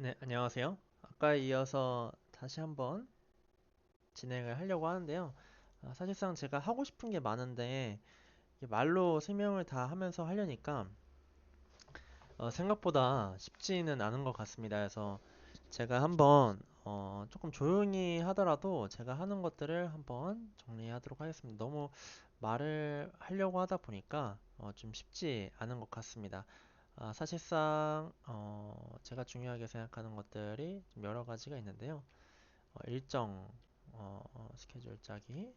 네, 안녕하세요. 아까 이어서 다시 한번 진행을 하려고 하는데요. 사실상 제가 하고 싶은 게 많은데 이게 말로 설명을 다 하면서 하려니까 생각보다 쉽지는 않은 것 같습니다. 그래서 제가 한번 조금 조용히 하더라도 제가 하는 것들을 한번 정리하도록 하겠습니다. 너무 말을 하려고 하다 보니까 좀 쉽지 않은 것 같습니다. 사실상 제가 중요하게 생각하는 것들이 좀 여러 가지가 있는데요. 일정 스케줄 짜기,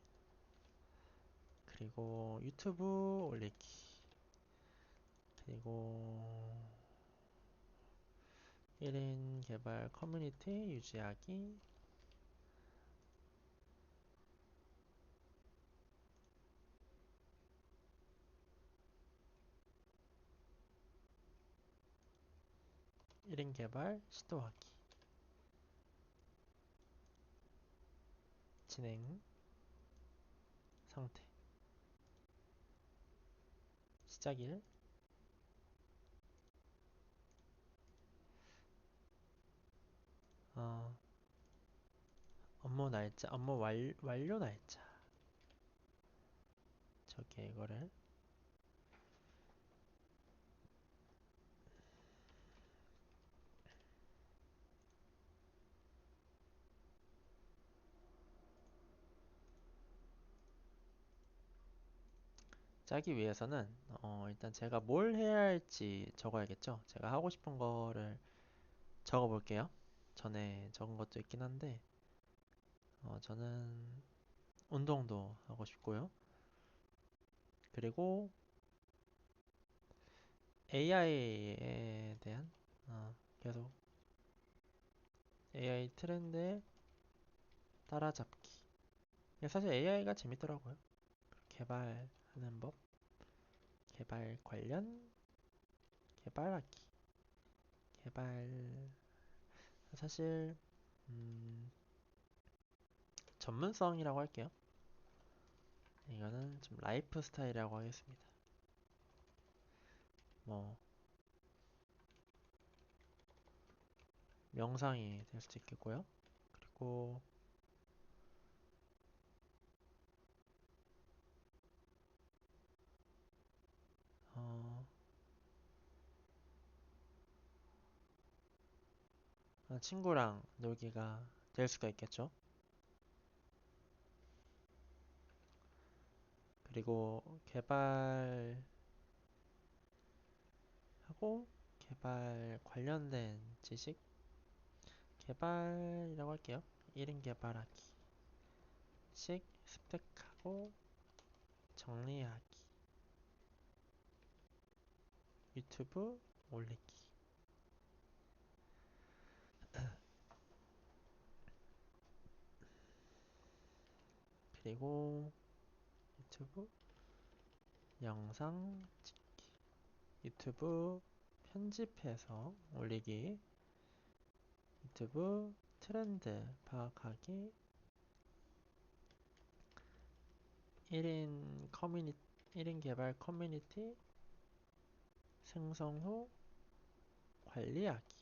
그리고 유튜브 올리기, 그리고 1인 개발 커뮤니티 유지하기, 1인 개발 시도하기, 진행 상태, 시작일, 어, 업무 날짜, 업무 완료 날짜. 저게 이거를 짜기 위해서는 일단 제가 뭘 해야 할지 적어야겠죠. 제가 하고 싶은 거를 적어 볼게요. 전에 적은 것도 있긴 한데 저는 운동도 하고 싶고요. 그리고 AI에 대한 계속 AI 트렌드에 따라잡기. 사실 AI가 재밌더라고요. 개발하는 법, 개발 관련, 개발하기, 개발 사실 음, 전문성이라고 할게요. 이거는 좀 라이프 스타일이라고 하겠습니다. 뭐 명상이 될 수도 있겠고요. 그리고 어, 친구랑 놀기가 될 수가 있겠죠. 그리고 개발하고 개발 관련된 지식, 개발이라고 할게요. 1인 개발하기, 식 습득하고 정리하기, 유튜브 올리기. 그리고 유튜브 영상 찍기, 유튜브 편집해서 올리기, 유튜브 트렌드 파악하기, 1인 커뮤니티, 1인 개발 커뮤니티 생성 후 관리하기.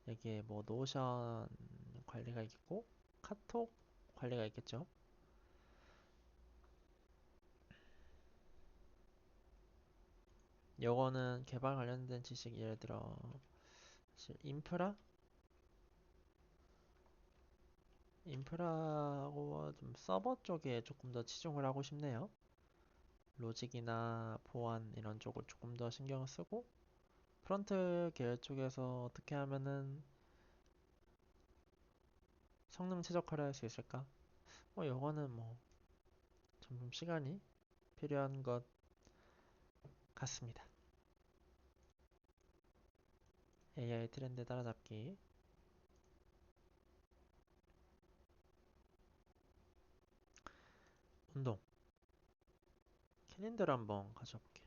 여기에 뭐 노션 관리가 있고 카톡 관리가 있겠죠. 요거는 개발 관련된 지식, 예를 들어 인프라하고 좀 서버 쪽에 조금 더 치중을 하고 싶네요. 로직이나 보안 이런 쪽을 조금 더 신경을 쓰고 프론트 계열 쪽에서 어떻게 하면은 성능 최적화를 할 수 있을까? 요거는 뭐 점점 시간이 필요한 것 같습니다. AI 트렌드 따라잡기, 운동, 캘린더를 한번 가져볼게요.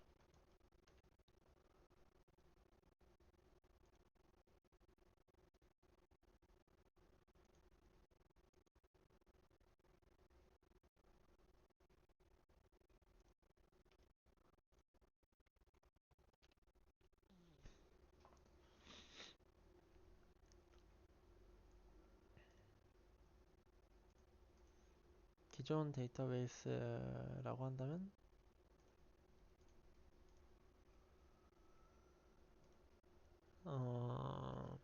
기존 데이터베이스라고 한다면 어,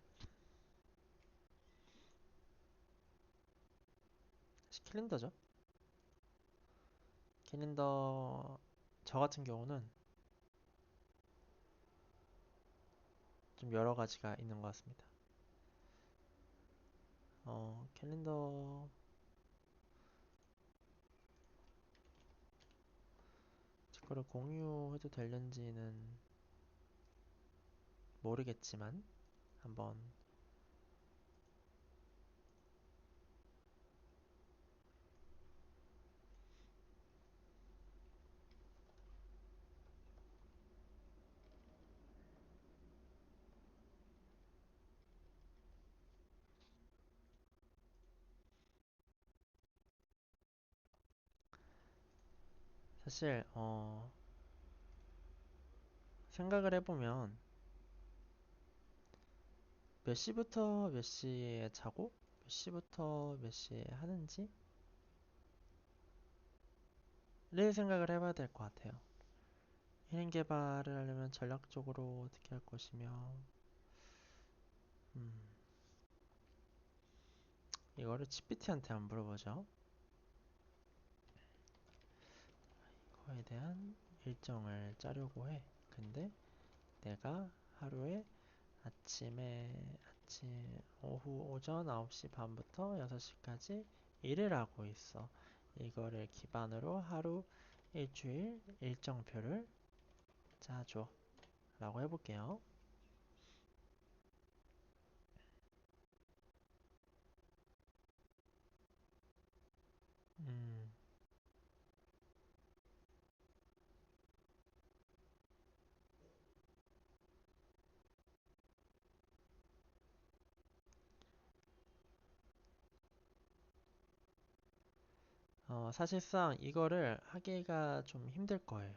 캘린더죠. 캘린더 저 같은 경우는 좀 여러 가지가 있는 것 같습니다. 캘린더 그거를 공유해도 되는지는 모르겠지만 한번 사실 생각을 해보면 몇 시부터 몇 시에 자고 몇 시부터 몇 시에 하는지를 생각을 해봐야 될 것 같아요. 1인 개발을 하려면 전략적으로 어떻게 할 것이며 음, 이거를 GPT한테 한번 물어보죠. 이거에 대한 일정을 짜려고 해. 근데 내가 하루에 오후 오전 9시 반부터 6시까지 일을 하고 있어. 이거를 기반으로 하루 일주일 일정표를 짜줘 라고 해볼게요. 음, 사실상 이거를 하기가 좀 힘들 거예요.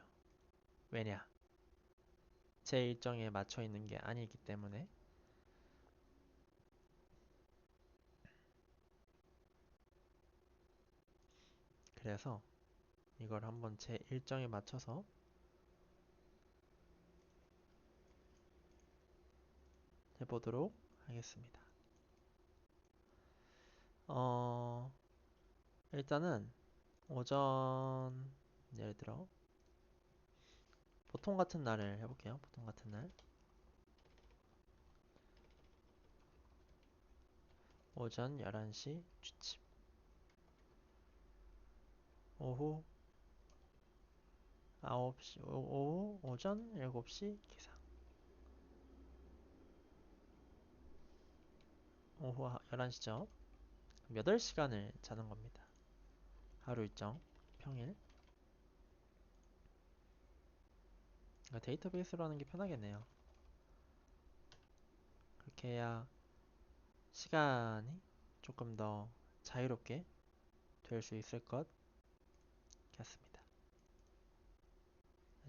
왜냐? 제 일정에 맞춰 있는 게 아니기 때문에. 그래서 이걸 한번 제 일정에 맞춰서 해보도록 하겠습니다. 어, 일단은 오전, 예를 들어, 보통 같은 날을 해볼게요. 보통 같은 날. 오전 11시 취침. 오후 9시, 오전 7시 기상. 오후 11시죠. 8시간을 자는 겁니다. 하루 일정, 평일. 그러니까 데이터베이스로 하는 게 편하겠네요. 그렇게 해야 시간이 조금 더 자유롭게 될 수 있을 것 같습니다.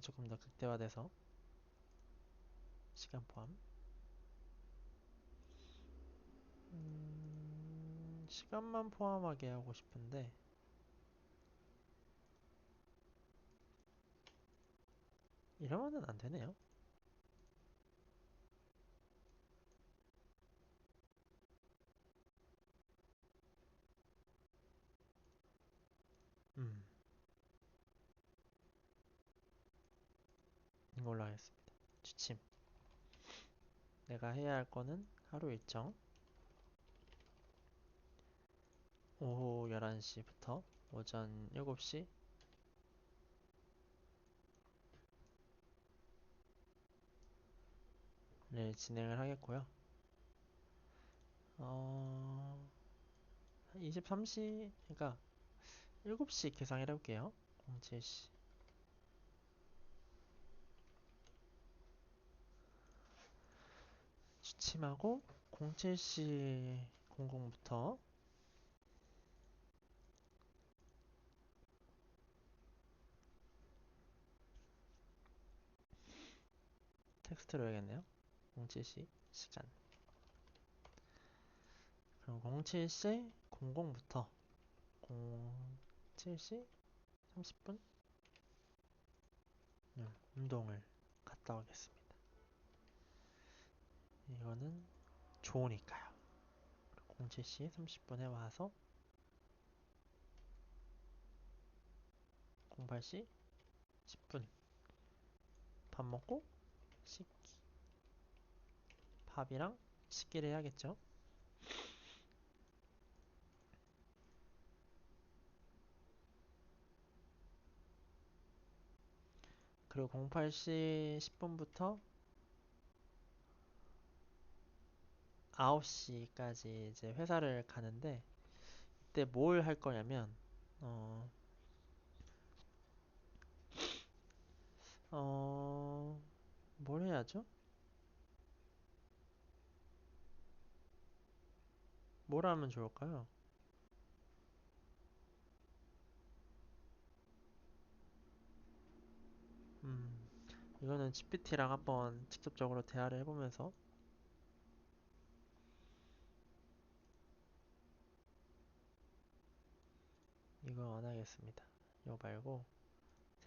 조금 더 극대화돼서 시간 포함. 시간만 포함하게 하고 싶은데 이러면은 안 되네요. 음, 이걸로 하겠습니다. 취침. 내가 해야 할 거는 하루 일정. 오후 11시부터 오전 7시를 진행을 하겠고요. 23시, 그러니까 7시 계상을 해볼게요. 07시. 취침하고 07시 00부터 텍스트로 해야겠네요. 07시 시간. 그럼 07시 00부터 07시 30분 운동을 갔다 오겠습니다. 이거는 좋으니까요. 07시 30분에 와서 08시 10분 밥 먹고 씻기. 밥이랑 씻기를 해야겠죠. 그리고 08시 10분부터 9시까지 이제 회사를 가는데 이때 뭘 할 거냐면 어, 어, 뭘 해야죠? 뭘 하면 좋을까요? 음, 이거는 GPT랑 한번 직접적으로 대화를 해보면서 이거 안 하겠습니다. 이거 말고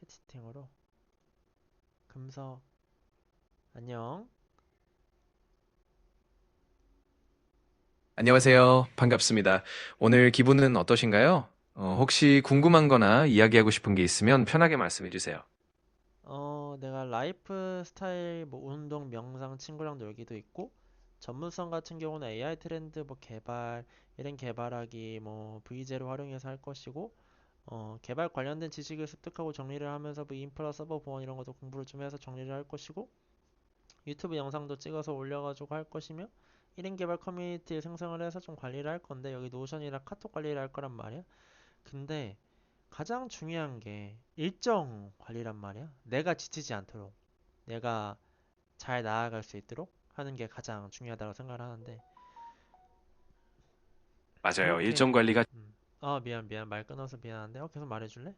채팅으로 금서 안녕. 안녕하세요. 반갑습니다. 오늘 기분은 어떠신가요? 혹시 궁금한 거나 이야기하고 싶은 게 있으면 편하게 말씀해 주세요. 내가 라이프 스타일, 뭐 운동, 명상, 친구랑 놀기도 있고, 전문성 같은 경우는 AI 트렌드, 뭐 개발, 이런 개발하기, 뭐 V0 활용해서 할 것이고, 개발 관련된 지식을 습득하고 정리를 하면서 뭐 인프라 서버 보안 이런 것도 공부를 좀 해서 정리를 할 것이고, 유튜브 영상도 찍어서 올려가지고 할 것이며, 1인 개발 커뮤니티 생성을 해서 좀 관리를 할 건데, 여기 노션이랑 카톡 관리를 할 거란 말이야. 근데 가장 중요한 게 일정 관리란 말이야. 내가 지치지 않도록, 내가 잘 나아갈 수 있도록 하는 게 가장 중요하다고 생각을 하는데, 맞아요. 그렇게, 일정 관리가 미안, 말 끊어서 미안한데, 계속 말해줄래?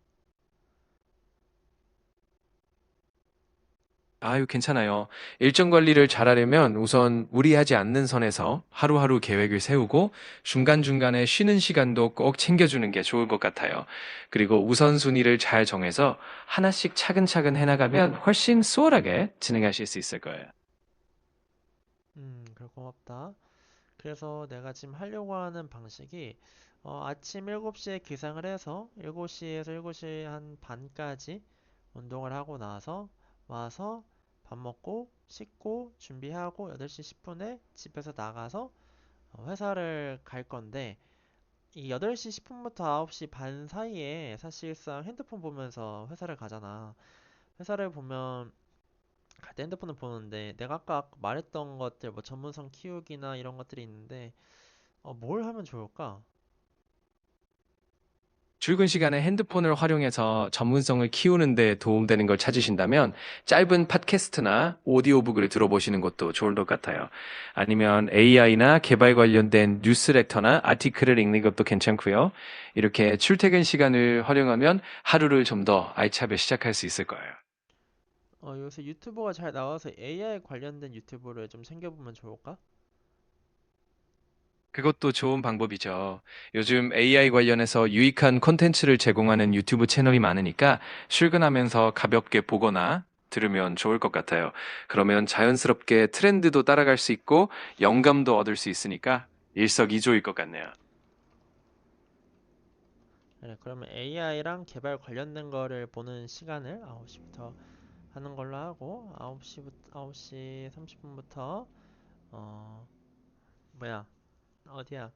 아유, 괜찮아요. 일정 관리를 잘하려면 우선 무리하지 않는 선에서 하루하루 계획을 세우고 중간중간에 쉬는 시간도 꼭 챙겨주는 게 좋을 것 같아요. 그리고 우선순위를 잘 정해서 하나씩 차근차근 해나가면 훨씬 수월하게 진행하실 수 있을 거예요. 그래, 고맙다. 그래서 내가 지금 하려고 하는 방식이, 아침 7시에 기상을 해서 7시에서 7시 한 반까지 운동을 하고 나서 와서 밥 먹고 씻고 준비하고 8시 10분에 집에서 나가서 회사를 갈 건데 이 8시 10분부터 9시 반 사이에 사실상 핸드폰 보면서 회사를 가잖아. 회사를 보면 갈 때 핸드폰을 보는데 내가 아까 말했던 것들 뭐 전문성 키우기나 이런 것들이 있는데 뭘 하면 좋을까? 출근 시간에 핸드폰을 활용해서 전문성을 키우는 데 도움되는 걸 찾으신다면 짧은 팟캐스트나 오디오북을 들어보시는 것도 좋을 것 같아요. 아니면 AI나 개발 관련된 뉴스레터나 아티클을 읽는 것도 괜찮고요. 이렇게 출퇴근 시간을 활용하면 하루를 좀 더 알차게 시작할 수 있을 거예요. 요새 유튜버가 잘 나와서 AI 관련된 유튜브를 좀 챙겨보면 좋을까? 그것도 좋은 방법이죠. 요즘 AI 관련해서 유익한 콘텐츠를 제공하는 유튜브 채널이 많으니까 출근하면서 가볍게 보거나 들으면 좋을 것 같아요. 그러면 자연스럽게 트렌드도 따라갈 수 있고 영감도 얻을 수 있으니까 일석이조일 것 같네요. 그래, 그러면 AI랑 개발 관련된 거를 보는 시간을 9시부터 하는 걸로 하고 9시 30분부터 어 뭐야 어디야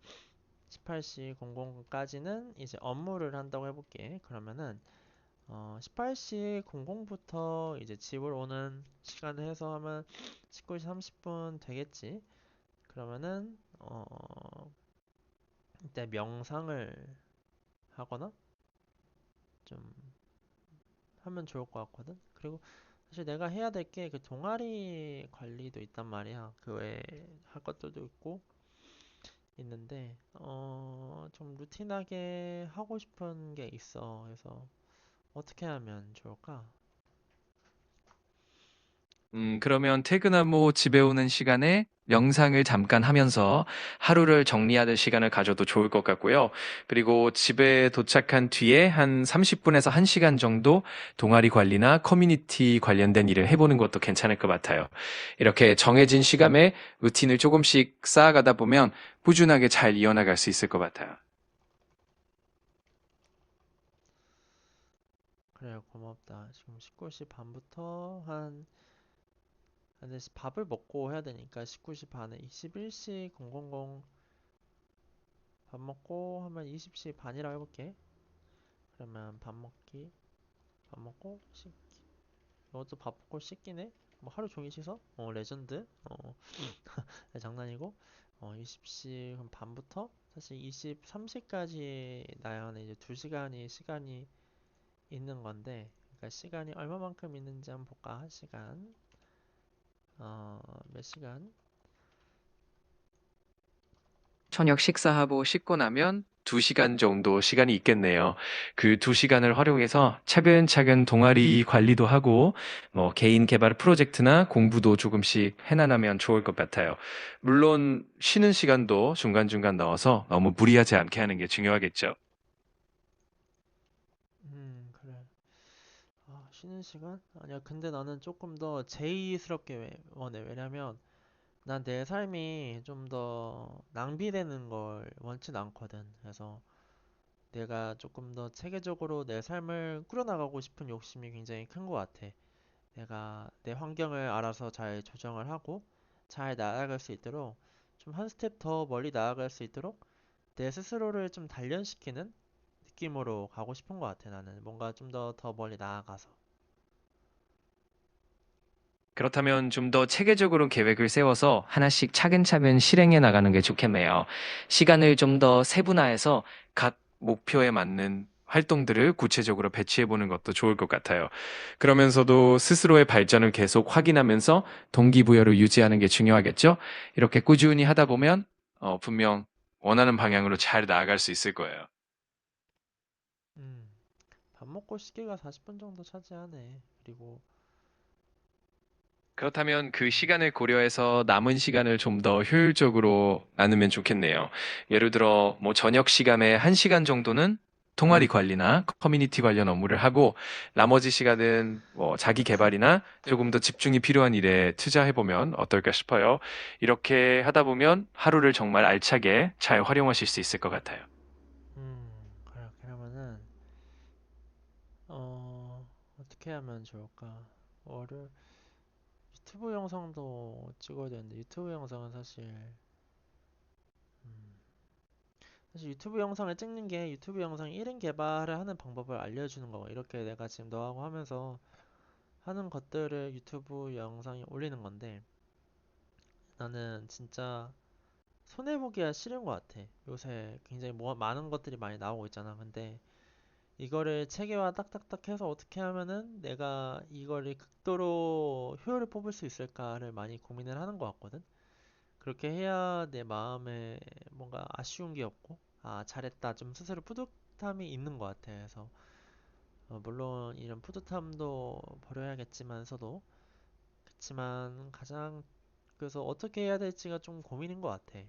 18시 00분까지는 이제 업무를 한다고 해볼게. 그러면은 18시 00부터 이제 집을 오는 시간을 해서 하면 19시 30분 되겠지. 그러면은 이때 명상을 하거나 좀 하면 좋을 것 같거든. 그리고 사실 내가 해야 될 게 그 동아리 관리도 있단 말이야. 그 외에 할 것들도 있고 있는데 좀 루틴하게 하고 싶은 게 있어. 그래서 어떻게 하면 좋을까? 그러면 퇴근하고 집에 오는 시간에 명상을 잠깐 하면서 하루를 정리하는 시간을 가져도 좋을 것 같고요. 그리고 집에 도착한 뒤에 한 30분에서 1시간 정도 동아리 관리나 커뮤니티 관련된 일을 해보는 것도 괜찮을 것 같아요. 이렇게 정해진 시간에 루틴을 조금씩 쌓아가다 보면 꾸준하게 잘 이어나갈 수 있을 것 같아요. 그래요, 고맙다. 지금 19시 반부터 근데 밥을 먹고 해야 되니까 19시 반에 21시 000 밥 먹고 하면 20시 반이라고 해볼게. 그러면 밥 먹고 씻기. 이것도 밥 먹고 씻기네? 뭐 하루 종일 씻어? 레전드. 장난이고. 20시 그럼 반부터 사실 23시까지 나야 는 이제 2시간이 시간이 있는 건데, 그러니까 시간이 얼마만큼 있는지 한번 볼까? 한 시간. 몇 시간? 저녁 식사하고 씻고 나면 2시간 정도 시간이 있겠네요. 그 2시간을 활용해서 차근차근 동아리 관리도 하고, 개인 개발 프로젝트나 공부도 조금씩 해나가면 좋을 것 같아요. 물론, 쉬는 시간도 중간중간 넣어서 너무 무리하지 않게 하는 게 중요하겠죠. 그래. 쉬는 시간? 아니야, 근데 나는 조금 더 제의스럽게 원해. 왜냐면 난 내 삶이 좀 더 낭비되는 걸 원치 않거든. 그래서 내가 조금 더 체계적으로 내 삶을 꾸려나가고 싶은 욕심이 굉장히 큰 것 같아. 내가 내 환경을 알아서 잘 조정을 하고 잘 나아갈 수 있도록, 좀 한 스텝 더 멀리 나아갈 수 있도록 내 스스로를 좀 단련시키는 느낌으로 가고 싶은 것 같아. 나는 뭔가 좀 더 멀리 나아가서. 그렇다면 좀 더 체계적으로 계획을 세워서 하나씩 차근차근 실행해 나가는 게 좋겠네요. 시간을 좀 더 세분화해서 각 목표에 맞는 활동들을 구체적으로 배치해 보는 것도 좋을 것 같아요. 그러면서도 스스로의 발전을 계속 확인하면서 동기부여를 유지하는 게 중요하겠죠? 이렇게 꾸준히 하다 보면 분명 원하는 방향으로 잘 나아갈 수 있을 거예요. 음, 밥 먹고 씻기가 40분 정도 차지하네. 그리고 그렇다면 그 음, 시간을 고려해서 남은 시간을 좀 더 효율적으로 나누면 좋겠네요. 예를 들어, 저녁 시간에 1시간 정도는 동아리 관리나 커뮤니티 관련 업무를 하고, 나머지 시간은 자기 개발이나 조금 더 집중이 필요한 일에 투자해보면 어떨까 싶어요. 이렇게 하다 보면 하루를 정말 알차게 잘 활용하실 수 있을 것 같아요. 그래. 그러면은 어떻게 하면 좋을까? 월요일 유튜브 영상도 찍어야 되는데, 유튜브 영상은 음, 사실 유튜브 영상을 찍는 게 유튜브 영상 1인 개발을 하는 방법을 알려주는 거. 이렇게 내가 지금 너하고 하면서 하는 것들을 유튜브 영상에 올리는 건데, 나는 진짜 손해보기가 싫은 것 같아. 요새 굉장히 많은 것들이 많이 나오고 있잖아. 근데 이거를 체계화 딱딱딱 해서 어떻게 하면은 내가 이거를 극도로 효율을 뽑을 수 있을까를 많이 고민을 하는 것 같거든. 그렇게 해야 내 마음에 뭔가 아쉬운 게 없고, 잘했다, 좀 스스로 뿌듯함이 있는 것 같아. 그래서 물론 이런 뿌듯함도 버려야겠지만서도, 그치만 가장, 그래서 어떻게 해야 될지가 좀 고민인 것 같아.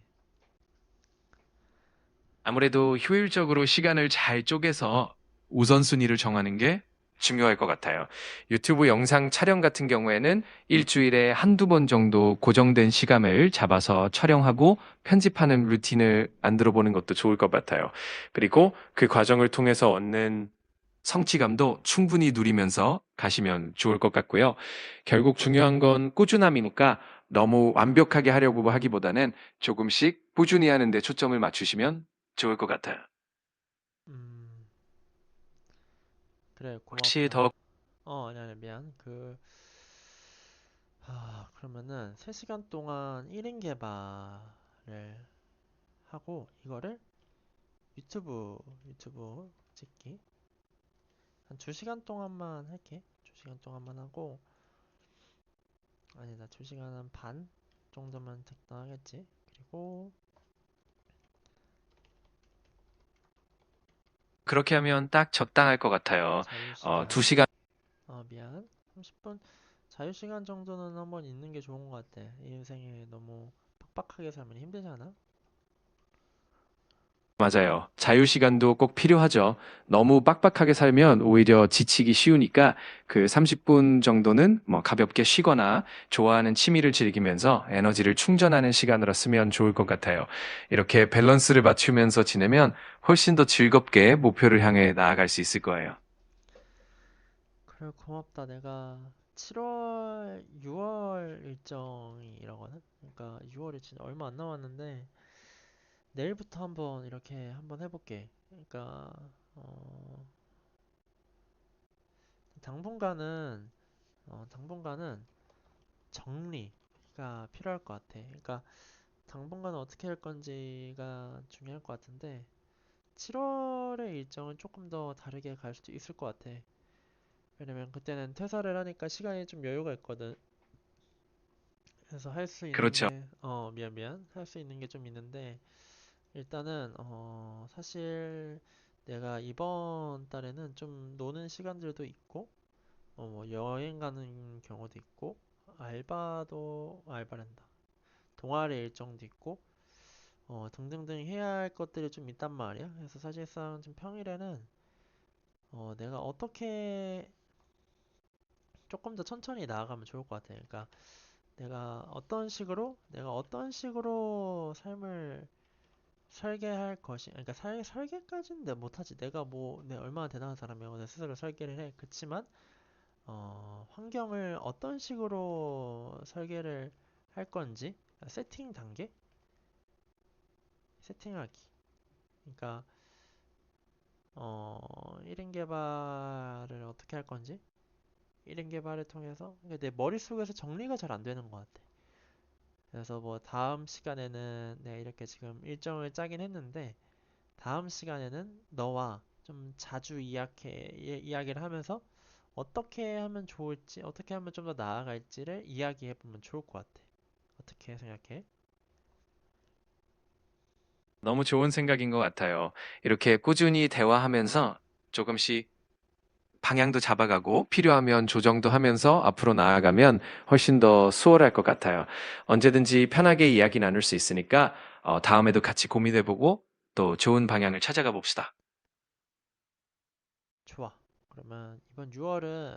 아무래도 효율적으로 시간을 잘 쪼개서 우선순위를 정하는 게 중요할 것 같아요. 유튜브 영상 촬영 같은 경우에는 일주일에 한두 번 정도 고정된 시간을 잡아서 촬영하고 편집하는 루틴을 만들어 보는 것도 좋을 것 같아요. 그리고 그 과정을 통해서 얻는 성취감도 충분히 누리면서 가시면 좋을 것 같고요. 결국 중요한 건 꾸준함이니까 너무 완벽하게 하려고 하기보다는 조금씩 꾸준히 하는데 초점을 맞추시면 좋을 것 같아요. 음, 그래, 혹시 고맙다. 더 아니, 아니, 미안. 그러면은 3시간 동안 1인 개발을 하고, 이거를 유튜브 찍기. 한 2시간 동안만 할게. 2시간 동안만 하고, 아니다, 2시간 한 반 정도면 적당하겠지. 그리고, 그렇게 하면 딱 적당할 것 같아요. 두 자유시간. 시간 미안. 30분. 자유시간 정도는 한번 있는 게 좋은 것 같아. 이 인생에 너무 빡빡하게 살면 힘들잖아? 맞아요. 자유시간도 꼭 필요하죠. 너무 빡빡하게 살면 오히려 지치기 쉬우니까 그 30분 정도는 뭐 가볍게 쉬거나 좋아하는 취미를 즐기면서 에너지를 충전하는 시간으로 쓰면 좋을 것 같아요. 이렇게 밸런스를 맞추면서 지내면 훨씬 더 즐겁게 목표를 향해 나아갈 수 있을 거예요. 그래, 고맙다. 내가 7월, 6월 일정이라거든? 그러니까 6월이 진짜 얼마 안 남았는데, 내일부터 한번 이렇게 한번 해볼게. 그러니까, 어, 당분간은, 당분간은 정리가 필요할 것 같아. 그러니까, 당분간은 어떻게 할 건지가 중요할 것 같은데, 7월의 일정은 조금 더 다르게 갈 수도 있을 것 같아. 왜냐면 그때는 퇴사를 하니까 시간이 좀 여유가 있거든. 그래서 할 수 있는 그렇죠. 게, 미안. 할 수 있는 게 좀 있는데, 일단은, 사실 내가 이번 달에는 좀 노는 시간들도 있고, 뭐 여행 가는 경우도 있고, 알바란다. 동아리 일정도 있고, 등등등 해야 할 것들이 좀 있단 말이야. 그래서 사실상 좀 평일에는, 내가 어떻게 조금 더 천천히 나아가면 좋을 것 같아. 그러니까 내가 어떤 식으로 삶을 설계할 것이, 그러니까 설계까지는 내가 못하지. 내가 얼마나 대단한 사람이야. 내 스스로 설계를 해. 그치만, 환경을 어떤 식으로 설계를 할 건지, 세팅 단계? 세팅하기. 그러니까, 1인 개발을 어떻게 할 건지, 1인 개발을 통해서, 그러니까 내 머릿속에서 정리가 잘 안 되는 것 같아. 그래서 뭐 다음 시간에는 내가 이렇게 지금 일정을 짜긴 했는데 다음 시간에는 너와 좀 자주 이야기를 하면서 어떻게 하면 좋을지, 어떻게 하면 좀 더 나아갈지를 이야기해 보면 좋을 것 같아. 어떻게 생각해? 너무 좋은 생각인 것 같아요. 이렇게 꾸준히 대화하면서 조금씩 방향도 잡아가고 필요하면 조정도 하면서 앞으로 나아가면 훨씬 더 수월할 것 같아요. 언제든지 편하게 이야기 나눌 수 있으니까 다음에도 같이 고민해보고 또 좋은 방향을 찾아가 봅시다. 좋아. 그러면 이번 6월은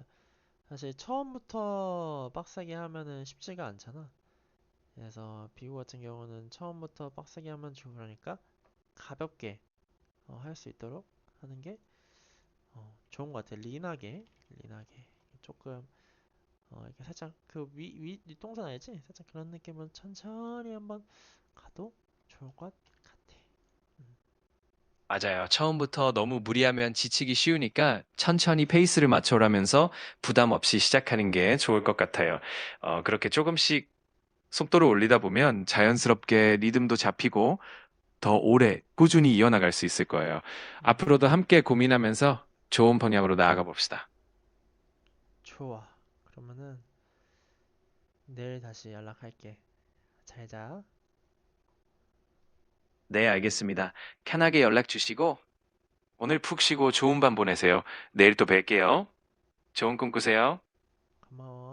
사실 처음부터 빡세게 하면은 쉽지가 않잖아. 그래서 비구 같은 경우는 처음부터 빡세게 하면 좋으니까 가볍게 할 수 있도록 하는 게 좋은 것 같아. 리나게 조금 이렇게 살짝 그 위 윗동산 알지? 살짝 그런 느낌으로 천천히 한번 가도 좋을 것 같아. 음, 맞아요. 처음부터 너무 무리하면 지치기 쉬우니까 천천히 페이스를 맞춰가면서 부담 없이 시작하는 게 좋을 것 같아요. 그렇게 조금씩 속도를 올리다 보면 자연스럽게 리듬도 잡히고 더 오래 꾸준히 이어나갈 수 있을 거예요. 음, 앞으로도 함께 고민하면서 좋은 방향으로 나아가 봅시다. 좋아. 그러면은 내일 다시 연락할게. 잘 자. 네, 알겠습니다. 편하게 연락 주시고 오늘 푹 쉬고 좋은 밤 보내세요. 내일 또 뵐게요. 좋은 꿈 꾸세요. 고마워.